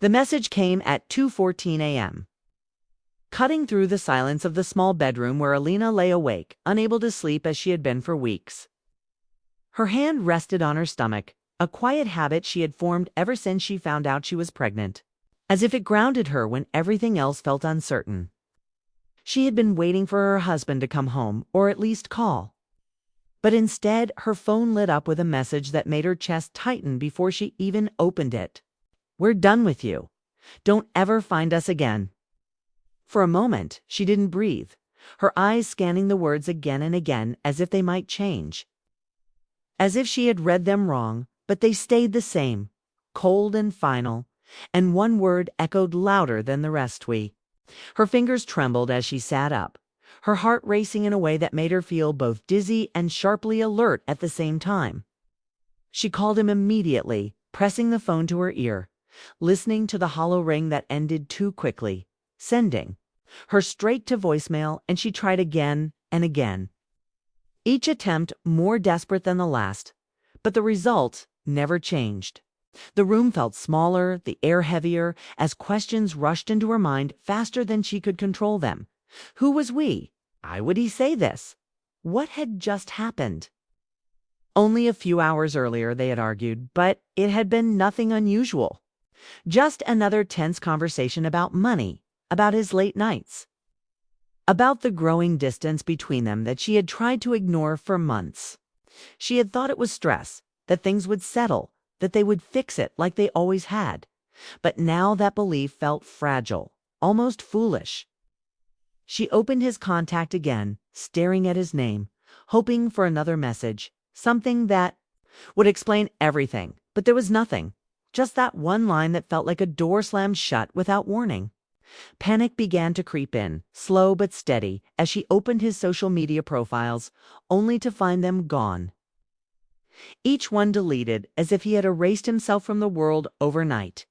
The message came at 2:14 a.m., cutting through the silence of the small bedroom where Alina lay awake, unable to sleep as she had been for weeks. Her hand rested on her stomach, a quiet habit she had formed ever since she found out she was pregnant, as if it grounded her when everything else felt uncertain. She had been waiting for her husband to come home, or at least call. But instead, her phone lit up with a message that made her chest tighten before she even opened it. "We're done with you. Don't ever find us again." For a moment, she didn't breathe, her eyes scanning the words again and again as if they might change. As if she had read them wrong, but they stayed the same, cold and final, and one word echoed louder than the rest. "We." Her fingers trembled as she sat up, her heart racing in a way that made her feel both dizzy and sharply alert at the same time. She called him immediately, pressing the phone to her ear, listening to the hollow ring that ended too quickly, sending her straight to voicemail, and she tried again and again, each attempt more desperate than the last, but the result never changed. The room felt smaller, the air heavier, as questions rushed into her mind faster than she could control them. Who was we? Why would he say this? What had just happened? Only a few hours earlier they had argued, but it had been nothing unusual. Just another tense conversation about money, about his late nights, about the growing distance between them that she had tried to ignore for months. She had thought it was stress, that things would settle, that they would fix it like they always had. But now that belief felt fragile, almost foolish. She opened his contact again, staring at his name, hoping for another message, something that would explain everything. But there was nothing, just that one line that felt like a door slammed shut without warning. Panic began to creep in, slow but steady, as she opened his social media profiles, only to find them gone. Each one deleted, as if he had erased himself from the world overnight.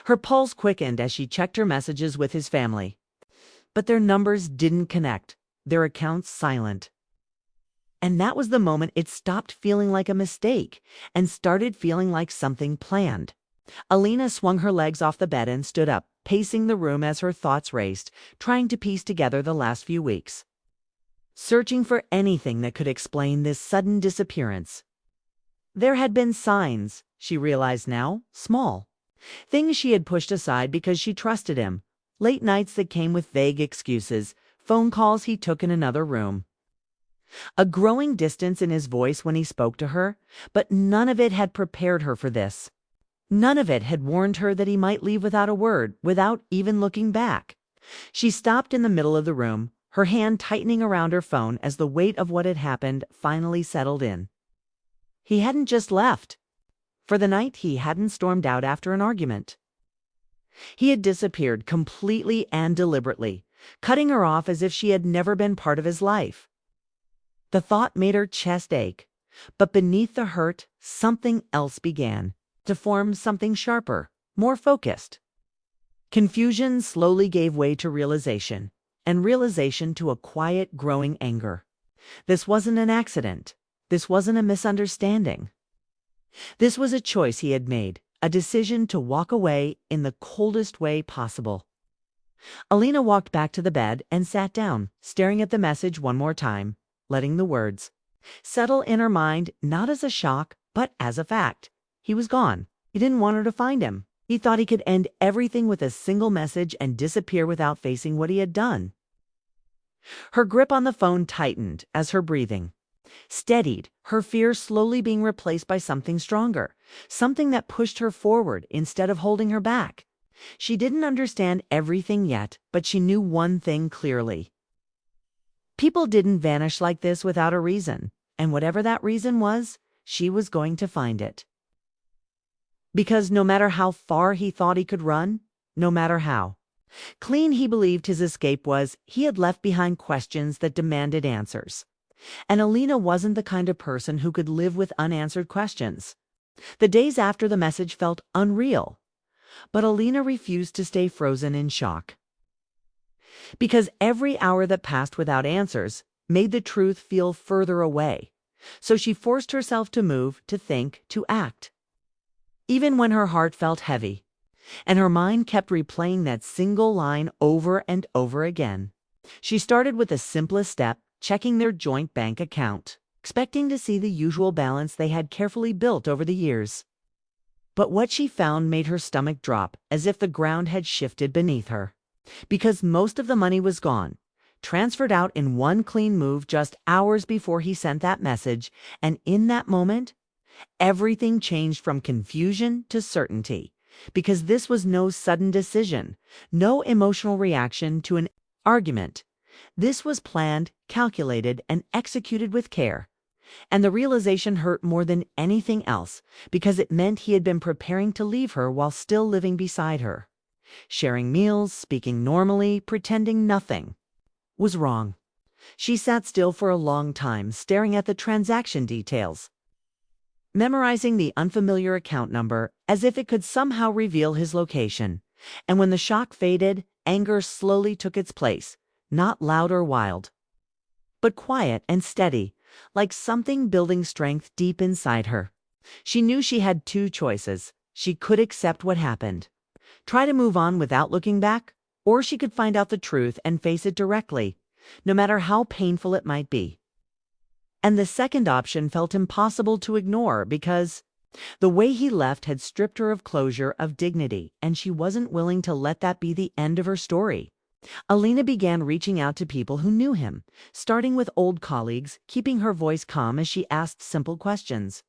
Her pulse quickened as she checked her messages with his family. But their numbers didn't connect, their accounts silent. And that was the moment it stopped feeling like a mistake and started feeling like something planned. Alina swung her legs off the bed and stood up, pacing the room as her thoughts raced, trying to piece together the last few weeks, searching for anything that could explain this sudden disappearance. There had been signs, she realized now, small. Things she had pushed aside because she trusted him. Late nights that came with vague excuses, phone calls he took in another room. A growing distance in his voice when he spoke to her, but none of it had prepared her for this. None of it had warned her that he might leave without a word, without even looking back. She stopped in the middle of the room, her hand tightening around her phone as the weight of what had happened finally settled in. He hadn't just left. For the night, he hadn't stormed out after an argument. He had disappeared completely and deliberately, cutting her off as if she had never been part of his life. The thought made her chest ache, but beneath the hurt, something else began to form, something sharper, more focused. Confusion slowly gave way to realization, and realization to a quiet, growing anger. This wasn't an accident. This wasn't a misunderstanding. This was a choice he had made, a decision to walk away in the coldest way possible. Alina walked back to the bed and sat down, staring at the message one more time, letting the words settle in her mind, not as a shock, but as a fact. He was gone. He didn't want her to find him. He thought he could end everything with a single message and disappear without facing what he had done. Her grip on the phone tightened as her breathing steadied, her fear slowly being replaced by something stronger, something that pushed her forward instead of holding her back. She didn't understand everything yet, but she knew one thing clearly. People didn't vanish like this without a reason, and whatever that reason was, she was going to find it. Because no matter how far he thought he could run, no matter how clean he believed his escape was, he had left behind questions that demanded answers. And Alina wasn't the kind of person who could live with unanswered questions. The days after the message felt unreal, but Alina refused to stay frozen in shock. Because every hour that passed without answers made the truth feel further away. So she forced herself to move, to think, to act. Even when her heart felt heavy, and her mind kept replaying that single line over and over again. She started with the simplest step, checking their joint bank account, expecting to see the usual balance they had carefully built over the years. But what she found made her stomach drop, as if the ground had shifted beneath her. Because most of the money was gone, transferred out in one clean move just hours before he sent that message, and in that moment, everything changed from confusion to certainty. Because this was no sudden decision, no emotional reaction to an argument. This was planned, calculated, and executed with care. And the realization hurt more than anything else, because it meant he had been preparing to leave her while still living beside her. Sharing meals, speaking normally, pretending nothing was wrong. She sat still for a long time, staring at the transaction details, memorizing the unfamiliar account number as if it could somehow reveal his location. And when the shock faded, anger slowly took its place, not loud or wild, but quiet and steady, like something building strength deep inside her. She knew she had two choices. She could accept what happened, try to move on without looking back, or she could find out the truth and face it directly, no matter how painful it might be. And the second option felt impossible to ignore because the way he left had stripped her of closure, of dignity, and she wasn't willing to let that be the end of her story. Alina began reaching out to people who knew him, starting with old colleagues, keeping her voice calm as she asked simple questions,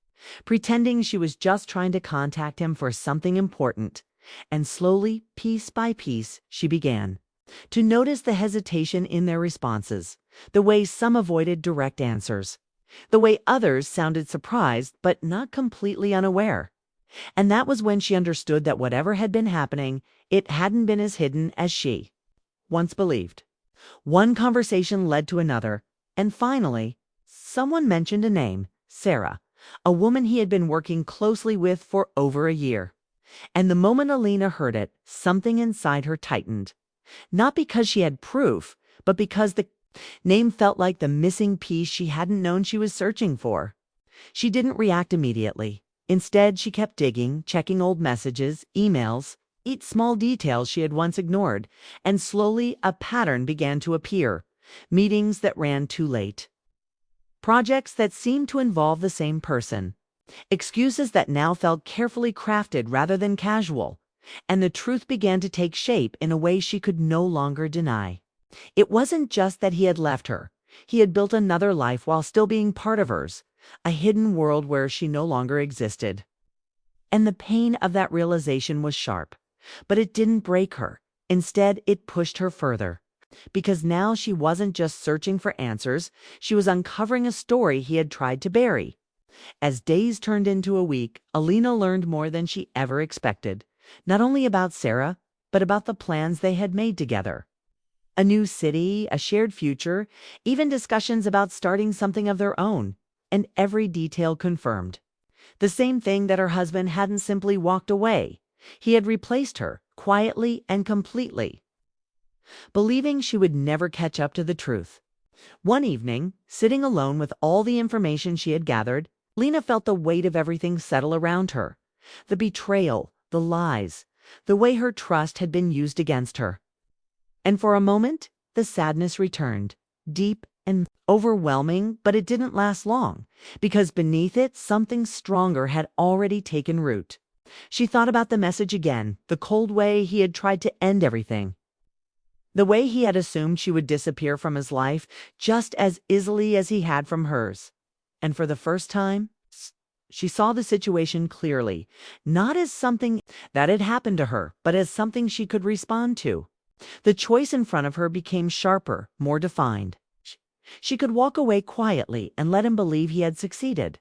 pretending she was just trying to contact him for something important. And slowly, piece by piece, she began to notice the hesitation in their responses, the way some avoided direct answers, the way others sounded surprised but not completely unaware. And that was when she understood that whatever had been happening, it hadn't been as hidden as she once believed. One conversation led to another, and finally, someone mentioned a name, Sarah, a woman he had been working closely with for over a year. And the moment Alina heard it, something inside her tightened. Not because she had proof, but because the name felt like the missing piece she hadn't known she was searching for. She didn't react immediately. Instead, she kept digging, checking old messages, emails, each small details she had once ignored, and slowly a pattern began to appear. Meetings that ran too late. Projects that seemed to involve the same person. Excuses that now felt carefully crafted rather than casual. And the truth began to take shape in a way she could no longer deny. It wasn't just that he had left her. He had built another life while still being part of hers, a hidden world where she no longer existed. And the pain of that realization was sharp. But it didn't break her. Instead, it pushed her further. Because now she wasn't just searching for answers, she was uncovering a story he had tried to bury. As days turned into a week, Alina learned more than she ever expected, not only about Sarah, but about the plans they had made together. A new city, a shared future, even discussions about starting something of their own, and every detail confirmed. The same thing that her husband hadn't simply walked away. He had replaced her, quietly and completely, believing she would never catch up to the truth. One evening, sitting alone with all the information she had gathered, Lena felt the weight of everything settle around her. The betrayal, the lies, the way her trust had been used against her. And for a moment, the sadness returned, deep and overwhelming, but it didn't last long, because beneath it, something stronger had already taken root. She thought about the message again, the cold way he had tried to end everything. The way he had assumed she would disappear from his life just as easily as he had from hers. And for the first time, she saw the situation clearly, not as something that had happened to her, but as something she could respond to. The choice in front of her became sharper, more defined. She could walk away quietly and let him believe he had succeeded.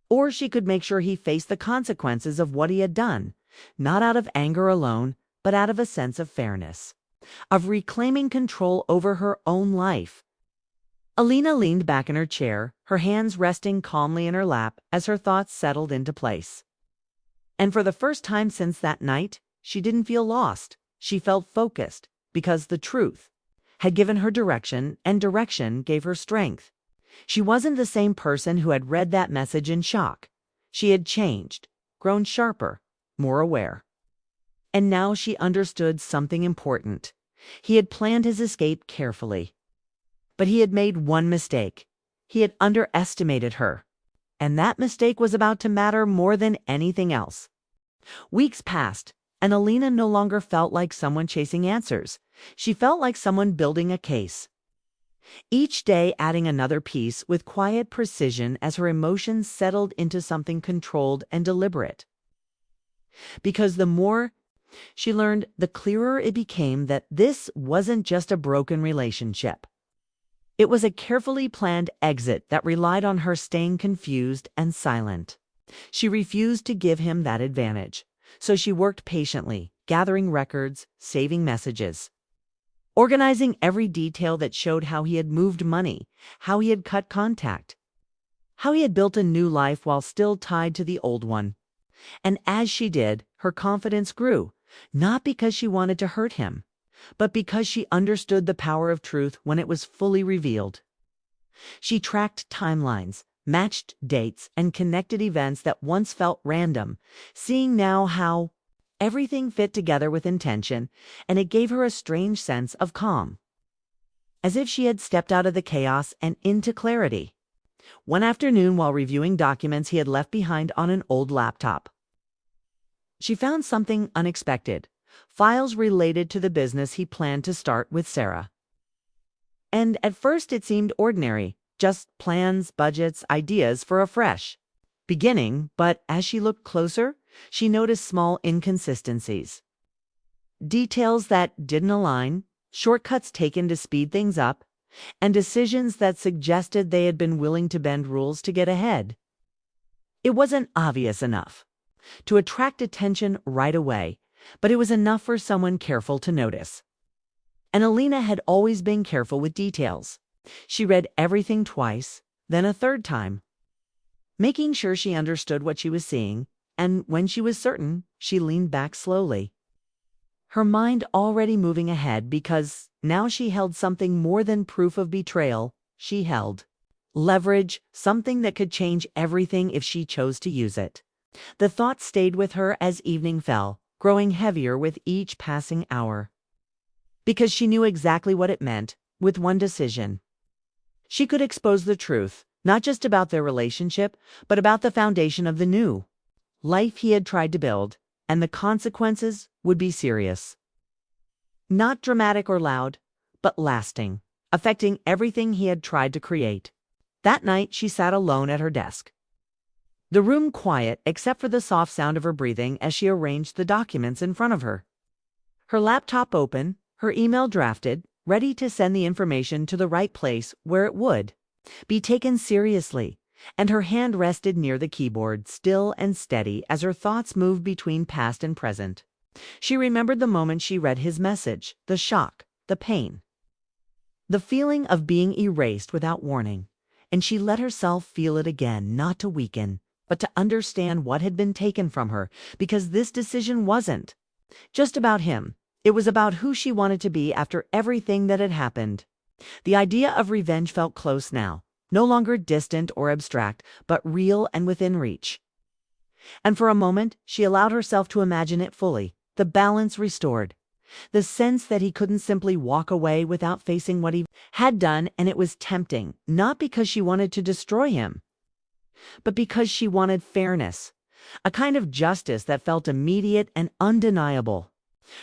Or she could make sure he faced the consequences of what he had done, not out of anger alone, but out of a sense of fairness, of reclaiming control over her own life. Alina leaned back in her chair, her hands resting calmly in her lap as her thoughts settled into place. And for the first time since that night, she didn't feel lost. She felt focused, because the truth had given her direction, and direction gave her strength. She wasn't the same person who had read that message in shock. She had changed, grown sharper, more aware. And now she understood something important. He had planned his escape carefully. But he had made one mistake. He had underestimated her. And that mistake was about to matter more than anything else. Weeks passed, and Alina no longer felt like someone chasing answers. She felt like someone building a case. Each day adding another piece with quiet precision as her emotions settled into something controlled and deliberate. Because the more she learned, the clearer it became that this wasn't just a broken relationship. It was a carefully planned exit that relied on her staying confused and silent. She refused to give him that advantage, so she worked patiently, gathering records, saving messages, organizing every detail that showed how he had moved money, how he had cut contact, how he had built a new life while still tied to the old one. And as she did, her confidence grew, not because she wanted to hurt him, but because she understood the power of truth when it was fully revealed. She tracked timelines, matched dates, and connected events that once felt random, seeing now how everything fit together with intention, and it gave her a strange sense of calm. As if she had stepped out of the chaos and into clarity. One afternoon, while reviewing documents he had left behind on an old laptop, she found something unexpected. Files related to the business he planned to start with Sarah. And at first it seemed ordinary, just plans, budgets, ideas for a fresh beginning, but as she looked closer, she noticed small inconsistencies. Details that didn't align, shortcuts taken to speed things up, and decisions that suggested they had been willing to bend rules to get ahead. It wasn't obvious enough to attract attention right away, but it was enough for someone careful to notice. And Alina had always been careful with details. She read everything twice, then a third time, making sure she understood what she was seeing, and when she was certain, she leaned back slowly, her mind already moving ahead because now she held something more than proof of betrayal. She held leverage, something that could change everything if she chose to use it. The thought stayed with her as evening fell, growing heavier with each passing hour. Because she knew exactly what it meant, with one decision. She could expose the truth, not just about their relationship, but about the foundation of the new life he had tried to build, and the consequences would be serious. Not dramatic or loud, but lasting, affecting everything he had tried to create. That night she sat alone at her desk. The room quiet except for the soft sound of her breathing as she arranged the documents in front of her. Her laptop open, her email drafted, ready to send the information to the right place where it would be taken seriously, and her hand rested near the keyboard, still and steady as her thoughts moved between past and present. She remembered the moment she read his message, the shock, the pain, the feeling of being erased without warning, and she let herself feel it again, not to weaken, but to understand what had been taken from her, because this decision wasn't just about him. It was about who she wanted to be after everything that had happened. The idea of revenge felt close now, no longer distant or abstract, but real and within reach. And for a moment, she allowed herself to imagine it fully, the balance restored, the sense that he couldn't simply walk away without facing what he had done, and it was tempting, not because she wanted to destroy him, but because she wanted fairness, a kind of justice that felt immediate and undeniable.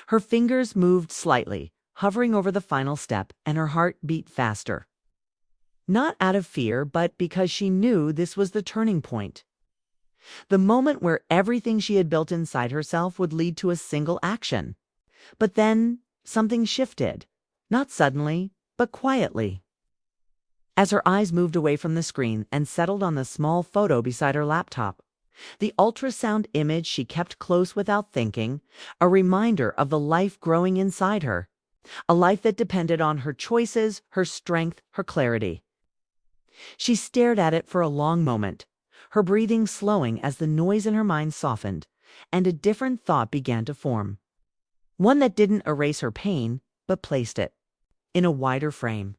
Her fingers moved slightly, hovering over the final step, and her heart beat faster. Not out of fear, but because she knew this was the turning point. The moment where everything she had built inside herself would lead to a single action. But then something shifted, not suddenly, but quietly. As her eyes moved away from the screen and settled on the small photo beside her laptop, the ultrasound image she kept close without thinking, a reminder of the life growing inside her, a life that depended on her choices, her strength, her clarity. She stared at it for a long moment, her breathing slowing as the noise in her mind softened, and a different thought began to form. One that didn't erase her pain, but placed it in a wider frame.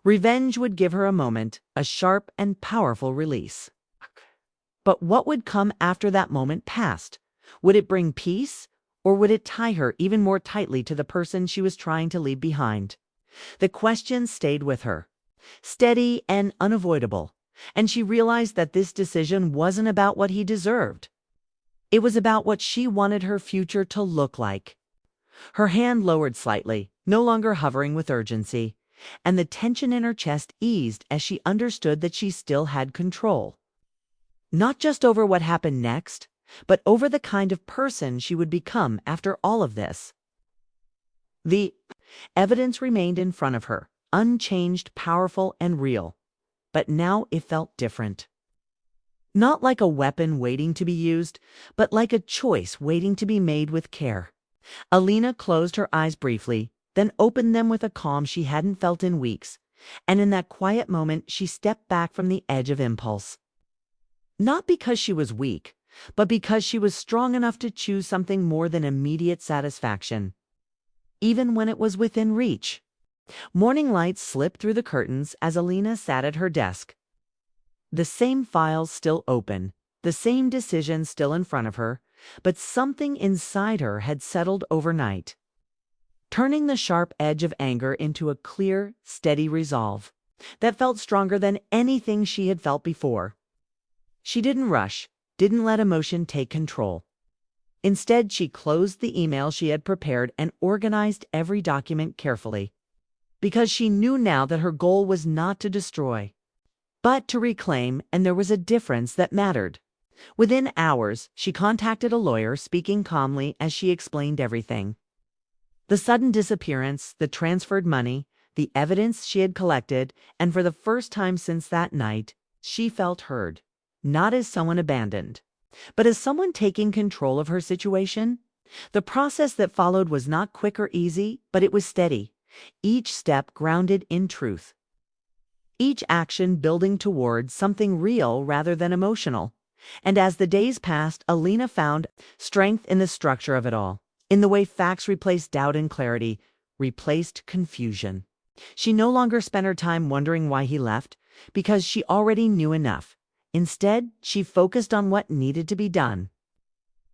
Revenge would give her a moment, a sharp and powerful release. But what would come after that moment passed? Would it bring peace, or would it tie her even more tightly to the person she was trying to leave behind? The question stayed with her, steady and unavoidable, and she realized that this decision wasn't about what he deserved. It was about what she wanted her future to look like. Her hand lowered slightly, no longer hovering with urgency, and the tension in her chest eased as she understood that she still had control. Not just over what happened next, but over the kind of person she would become after all of this. The evidence remained in front of her, unchanged, powerful, and real. But now it felt different. Not like a weapon waiting to be used, but like a choice waiting to be made with care. Alina closed her eyes briefly, then opened them with a calm she hadn't felt in weeks, and in that quiet moment she stepped back from the edge of impulse. Not because she was weak, but because she was strong enough to choose something more than immediate satisfaction, even when it was within reach. Morning light slipped through the curtains as Alina sat at her desk. The same files still open, the same decisions still in front of her, but something inside her had settled overnight, turning the sharp edge of anger into a clear, steady resolve that felt stronger than anything she had felt before. She didn't rush, didn't let emotion take control. Instead, she closed the email she had prepared and organized every document carefully, because she knew now that her goal was not to destroy, but to reclaim, and there was a difference that mattered. Within hours, she contacted a lawyer, speaking calmly as she explained everything. The sudden disappearance, the transferred money, the evidence she had collected, and for the first time since that night, she felt heard, not as someone abandoned, but as someone taking control of her situation. The process that followed was not quick or easy, but it was steady, each step grounded in truth, each action building towards something real rather than emotional. And as the days passed, Alina found strength in the structure of it all, in the way facts replaced doubt and clarity, replaced confusion. She no longer spent her time wondering why he left, because she already knew enough. Instead, she focused on what needed to be done.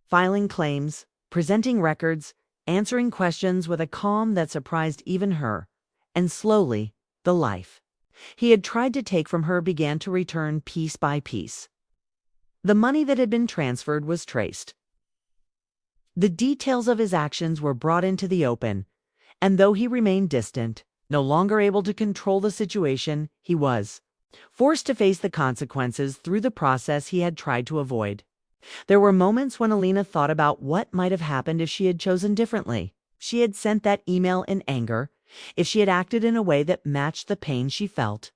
Filing claims, presenting records, answering questions with a calm that surprised even her. And slowly, the life he had tried to take from her began to return piece by piece. The money that had been transferred was traced. The details of his actions were brought into the open, and though he remained distant, no longer able to control the situation, he was forced to face the consequences through the process he had tried to avoid. There were moments when Alina thought about what might have happened if she had chosen differently. She had sent that email in anger, if she had acted in a way that matched the pain she felt.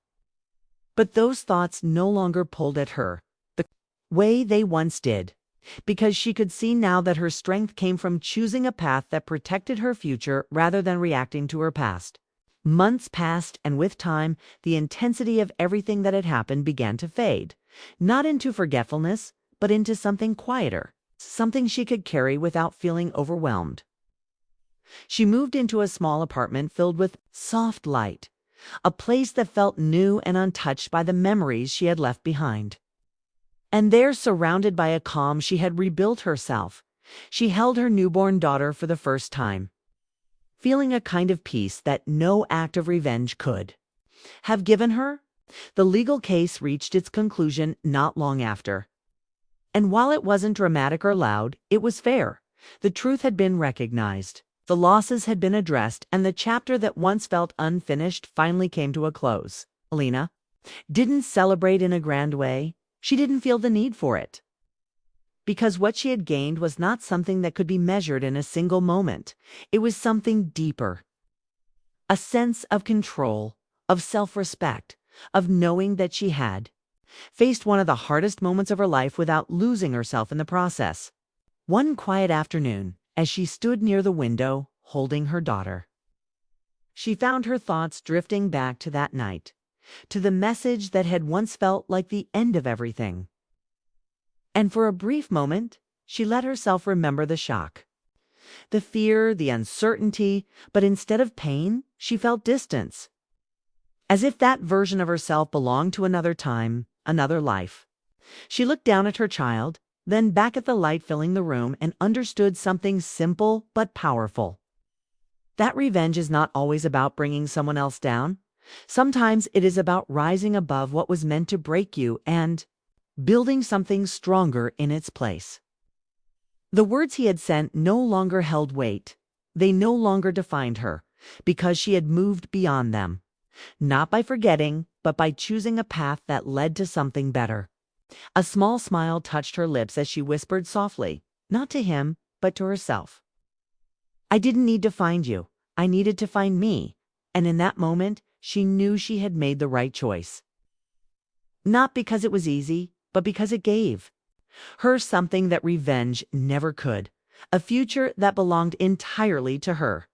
But those thoughts no longer pulled at her the way they once did, because she could see now that her strength came from choosing a path that protected her future rather than reacting to her past. Months passed, and with time, the intensity of everything that had happened began to fade, not into forgetfulness, but into something quieter, something she could carry without feeling overwhelmed. She moved into a small apartment filled with soft light, a place that felt new and untouched by the memories she had left behind. And there, surrounded by a calm she had rebuilt herself, she held her newborn daughter for the first time, feeling a kind of peace that no act of revenge could have given her. The legal case reached its conclusion not long after. And while it wasn't dramatic or loud, it was fair. The truth had been recognized, the losses had been addressed, and the chapter that once felt unfinished finally came to a close. Alina didn't celebrate in a grand way. She didn't feel the need for it, because what she had gained was not something that could be measured in a single moment. It was something deeper, a sense of control, of self-respect, of knowing that she had faced one of the hardest moments of her life without losing herself in the process. One quiet afternoon, as she stood near the window, holding her daughter, she found her thoughts drifting back to that night, to the message that had once felt like the end of everything. And for a brief moment, she let herself remember the shock, the fear, the uncertainty, but instead of pain, she felt distance, as if that version of herself belonged to another time, another life. She looked down at her child, then back at the light filling the room, and understood something simple but powerful. That revenge is not always about bringing someone else down. Sometimes it is about rising above what was meant to break you and building something stronger in its place. The words he had sent no longer held weight. They no longer defined her, because she had moved beyond them. Not by forgetting, but by choosing a path that led to something better. A small smile touched her lips as she whispered softly, not to him, but to herself. I didn't need to find you. I needed to find me. And in that moment, she knew she had made the right choice. Not because it was easy, but because it gave her something that revenge never could. A future that belonged entirely to her.